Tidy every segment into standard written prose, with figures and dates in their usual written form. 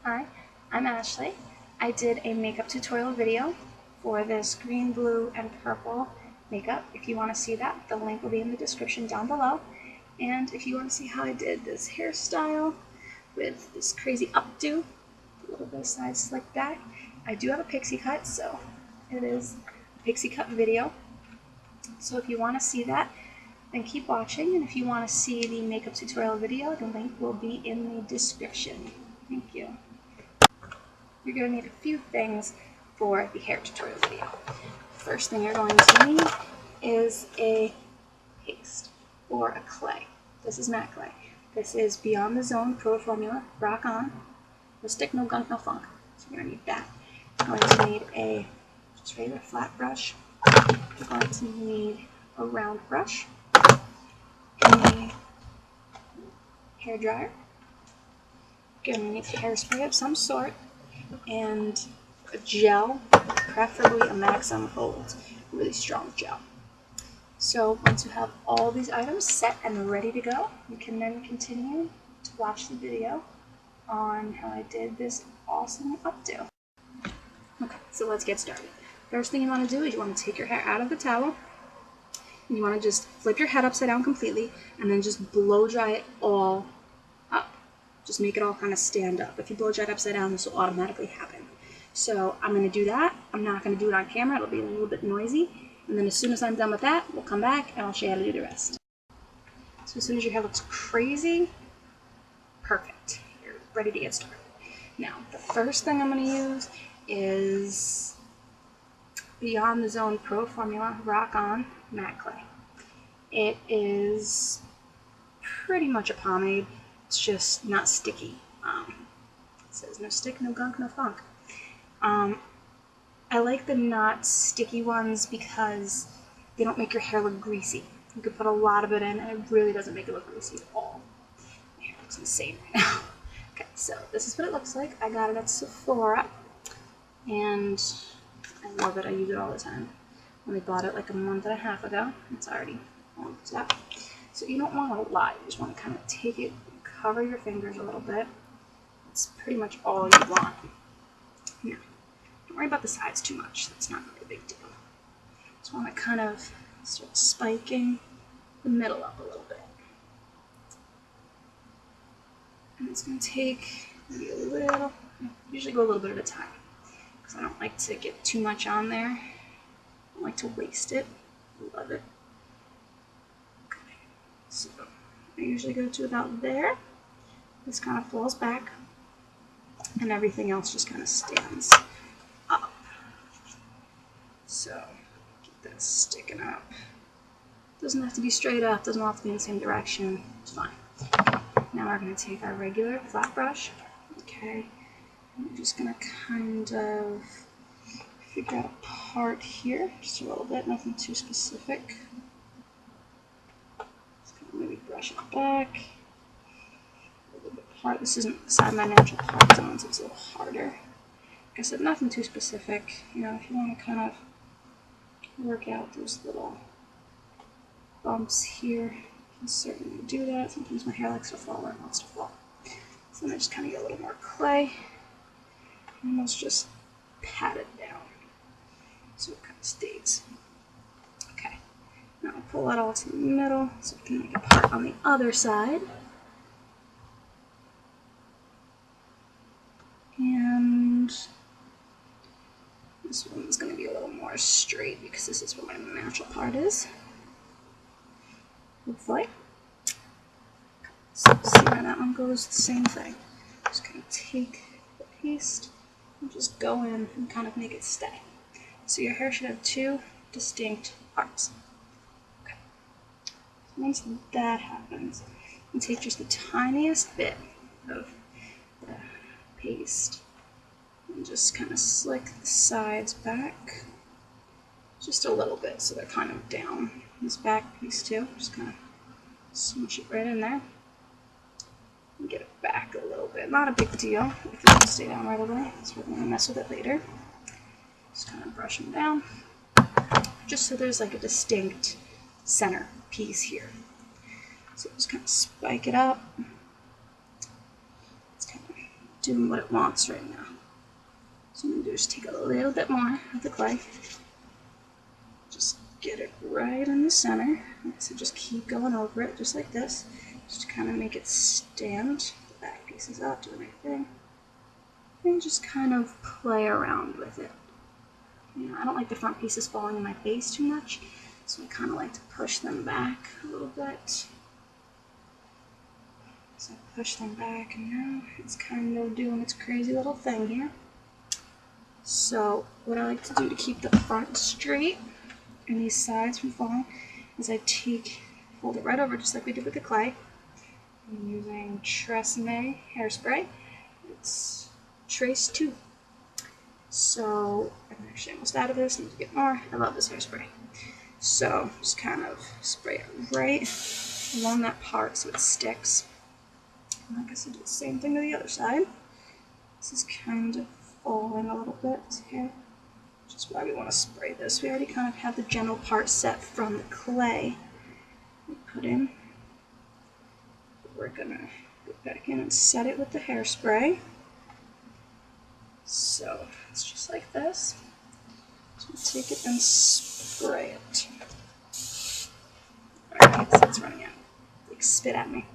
Hi, I'm Ashley. I did a makeup tutorial video for this green, blue, and purple makeup. If you want to see that, the link will be in the description down below. And if you want to see how I did this hairstyle with this crazy updo, a little bit of side slick back, I do have a pixie cut, so it is a pixie cut video. So if you want to see that, then keep watching. And if you want to see the makeup tutorial video, the link will be in the description. Thank you. You're going to need a few things for the hair tutorial video. First thing you're going to need is a paste or a clay. This is matte clay. This is Beyond the Zone Pro Formula Rock On. No stick, no gunk, no funk. So you're going to need that. You're going to need a just regular flat brush. You're going to need a round brush, a hair dryer. You're going to need hairspray of some sort, and a gel, preferably a Maxim Hold, really strong gel. So once you have all these items set and ready to go, you can then continue to watch the video on how I did this awesome updo. Okay, so let's get started. First thing you want to do is you want to take your hair out of the towel, and you want to just flip your head upside down completely, and then just blow dry it all up. Just make it all kind of stand up. If you blow dry it upside down, this will automatically happen. So I'm going to do that. I'm not going to do it on camera. It'll be a little bit noisy. And then as soon as I'm done with that, we'll come back and I'll show you how to do the rest. So as soon as your hair looks crazy, perfect. You're ready to get started. Now, the first thing I'm going to use is Beyond the Zone Pro Formula Rock On Matte Clay. It is pretty much a pomade. It's just not sticky. It says no stick, no gunk, no funk. I like the not sticky ones because they don't make your hair look greasy. You could put a lot of it in and it really doesn't make it look greasy at all. My hair looks insane right now. Okay, so this is what it looks like. I got it at Sephora and I love it. I use it all the time. Only bought it like a month and a half ago. It's already warmed up. So you don't want a lot. You just want to kind of take it, cover your fingers a little bit. It's pretty much all you want. Now, don't worry about the sides too much. That's not really a big deal. Just want to kind of start spiking the middle up a little bit. And it's going to take maybe a little, usually go a little bit at a time, because I don't like to get too much on there. I don't like to waste it. I love it. Okay, so I usually go to about there. This kind of falls back, and everything else just kind of stands up. So get that sticking up. Doesn't have to be straight up, doesn't have to be in the same direction. It's fine. Now we're going to take our regular flat brush, okay, and we're just going to kind of figure out a part here, just a little bit, nothing too specific. Just going to maybe brush it back. A little bit hard. This isn't the side of my natural part zone, so it's a little harder. Like I said, nothing too specific. You know, if you want to kind of work out those little bumps here, you can certainly do that. Sometimes my hair likes to fall where it wants to fall. So then I just kind of get a little more clay, and almost just pat it down so it kind of stays. Okay, now I'll pull that all to the middle so we can make a part on the other side. And this one's going to be a little more straight because this is where my natural part is. Hopefully. So see how that one goes, the same thing. Just kind of take the paste and just go in and kind of make it stay. So your hair should have two distinct parts. Okay. So once that happens, you take just the tiniest bit of the paste and just kind of slick the sides back just a little bit so they're kind of down. This back piece too, just kind of smoosh it right in there and get it back a little bit. Not a big deal if it doesn't stay down right away, so we're going to mess with it later. Just kind of brush them down just so there's like a distinct center piece here. So just kind of spike it up. It's kind of doing what it wants right now. So I'm going to do is take a little bit more of the clay. Just get it right in the center. So just keep going over it, just like this. Just to kind of make it stand. The back pieces up, do the right thing. And just kind of play around with it. You know, I don't like the front pieces falling in my face too much, so I kind of like to push them back a little bit. So I push them back, and now it's kind of doing its crazy little thing here. So what I like to do to keep the front straight and these sides from falling is I fold it right over just like we did with the clay. I'm using Tresemme hairspray. It's Trace 2. So I'm actually almost out of this. I need to get more. I love this hairspray. So just kind of spray it right along that part so it sticks. And I guess I do the same thing to the other side. This is kind of falling a little bit here, which is why we want to spray this. We already kind of have the general part set from the clay we put in. We're gonna go back in and set it with the hairspray. So it's just like this. So take it and spray it. Alright, so it's running out. Like spit at me.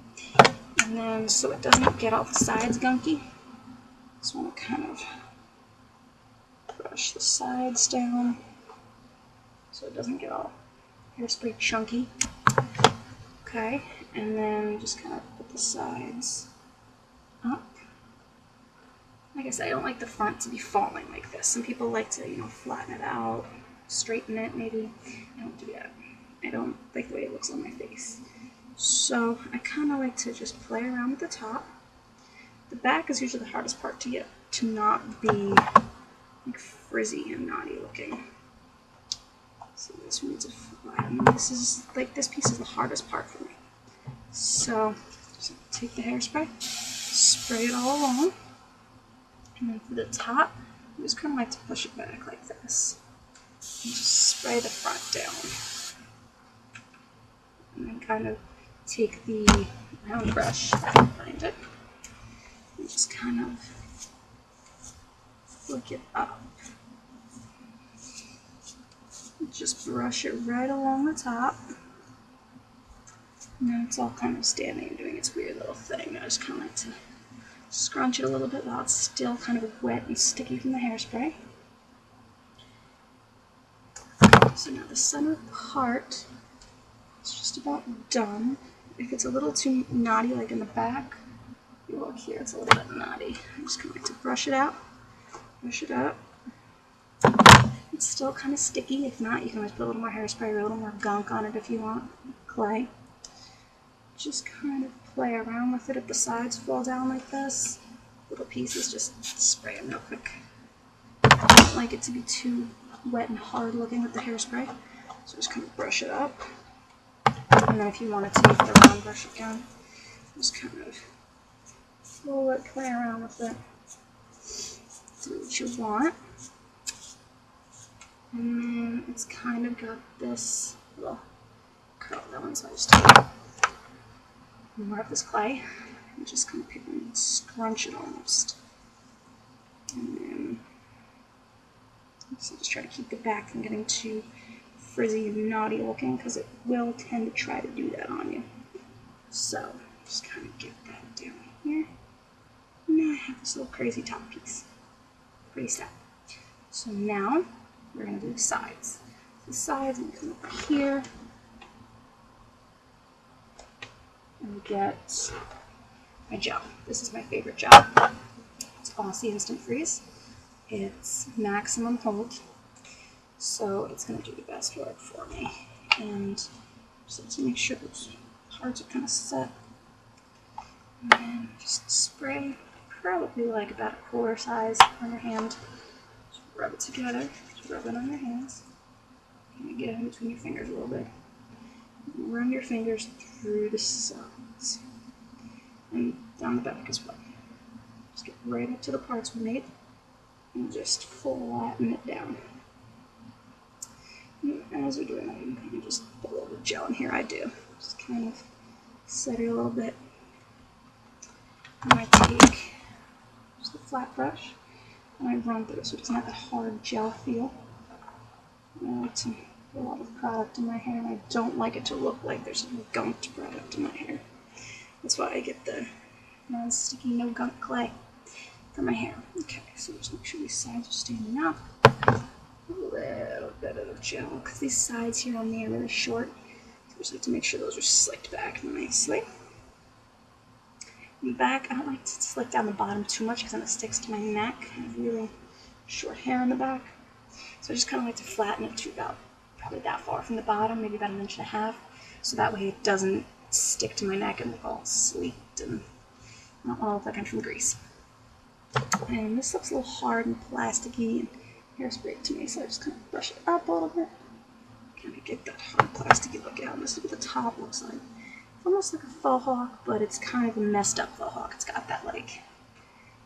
And then so it doesn't get all the sides gunky, just want to kind of brush the sides down so it doesn't get all hairspray chunky. Okay, and then just kind of put the sides up. Like I said, I don't like the front to be falling like this. Some people like to, you know, flatten it out, straighten it maybe. I don't do that. I don't like the way it looks on my face. So I kind of like to just play around with the top. The back is usually the hardest part to get to not be like frizzy and knotty looking. So this one needs to flatten. This piece is the hardest part for me. So just take the hairspray, spray it all along, and then for the top, I just kind of like to push it back like this. And just spray the front down. And then kind of take the round brush behind it and just kind of flick it up. Just brush it right along the top. Now it's all kind of standing and doing its weird little thing. I just kind of like to scrunch it a little bit while it's still kind of wet and sticky from the hairspray. So now the center part is just about done. If it's a little too knotty, like in the back, you look here, it's a little bit knotty. I'm just going to brush it out, brush it up. It's still kind of sticky. If not, you can always put a little more hairspray or a little more gunk on it if you want, clay. Just kind of play around with it if the sides fall down like this. Little pieces, just spray them real quick. I don't like it to be too wet and hard looking with the hairspray, so just kind of brush it up. And then if you want to take the round brush again, just kind of roll it, play around with it, do what you want. And then it's kind of got this little curl going, so I just take more of this clay and just kind of pick and scrunch it almost. And then so just try to keep the back from getting too frizzy and knotty looking, because it will tend to try to do that on you. So just kind of get that down here. And now I have this little crazy top piece. Pretty sad. So now we're going to do the sides. The sides, and come over here and get my gel. This is my favorite gel. It's Aussie Instant Freeze. It's maximum hold, so it's going to do the best work for me. And just have to make sure those parts are kind of set. And then just spray, probably like about a quarter size on your hand. Just rub it together, just rub it on your hands. And get in between your fingers a little bit. Run your fingers through the sides and down the back as well. Just get right up to the parts we made and just flatten it down. And as you're doing that, you can kind of just put a little bit of gel in here. I do. Just kind of set it a little bit. And I take flat brush and I run through so it doesn't have that hard gel feel. I like to put a lot of product in my hair, and I don't like it to look like there's some gunked product in my hair. That's why I get the non-sticky, no gunk clay for my hair. Okay, so just make sure these sides are standing up. A little bit of gel, because these sides here on me are really short. So I just have to make sure those are slicked back nicely. And back, I don't like to slick down the bottom too much because then it sticks to my neck. I have really short hair in the back. So I just kind of like to flatten it to about probably that far from the bottom, maybe about 1.5 inches, so that way it doesn't stick to my neck and look all sleeked and not all like I'm from Greece. And this looks a little hard and plasticky and hairspray to me, so I just kind of brush it up a little bit. Kind of get that hard plasticky look out. And this is what the top looks like. It's almost like a faux hawk, but it's kind of a messed up faux hawk. It's got that like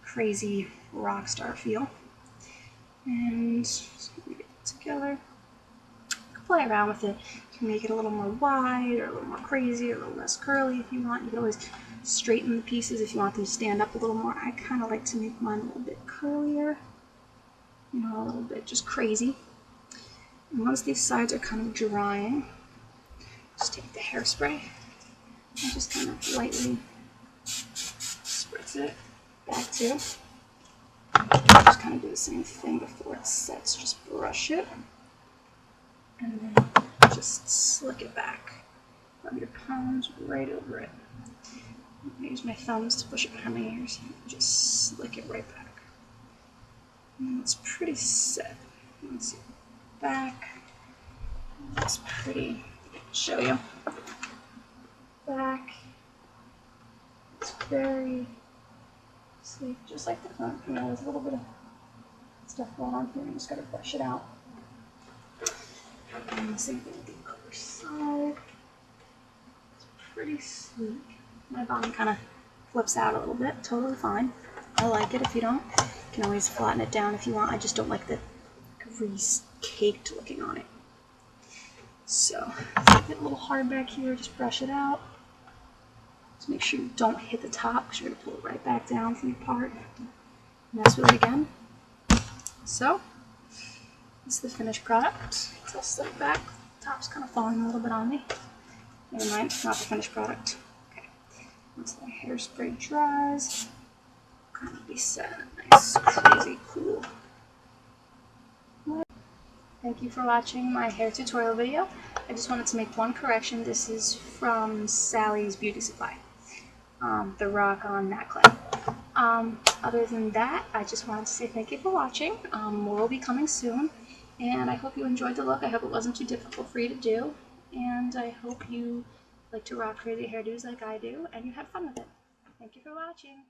crazy rock star feel. And just get it together. You can play around with it. You can make it a little more wide or a little more crazy or a little less curly if you want. You can always straighten the pieces if you want them to stand up a little more. I kind of like to make mine a little bit curlier, you know, a little bit just crazy. And once these sides are kind of drying, just take the hairspray and just kind of lightly spritz it back too. Just kind of do the same thing before it sets. Just brush it and then just slick it back. Rub your palms right over it. I'm going to use my thumbs to push it behind my ears. Just slick it right back. And it's pretty set. Let's see. Back. It's pretty. I'll show you. Back. It's very sleek, just like the front. You know, there's a little bit of stuff going on here. You just gotta brush it out. And the same thing with the other side. It's pretty sleek. My bottom kind of flips out a little bit. Totally fine. I like it. If you don't, you can always flatten it down if you want. I just don't like the grease caked looking on it. So, if you get a little hard back here, just brush it out. Just make sure you don't hit the top because you're going to pull it right back down from your part. Mess with it again. So, this is the finished product. It's all slicked back. The top's kind of falling a little bit on me. Never mind, it's not the finished product. Okay. Once the hairspray dries, kind of be set. Nice, crazy, cool. Thank you for watching my hair tutorial video. I just wanted to make one correction. This is from Sally's Beauty Supply, the Rock on Matte Clay. Other than that, I just wanted to say thank you for watching. More will be coming soon, and I hope you enjoyed the look. I hope it wasn't too difficult for you to do, and I hope you like to rock crazy hairdos like I do, and you had fun with it. Thank you for watching.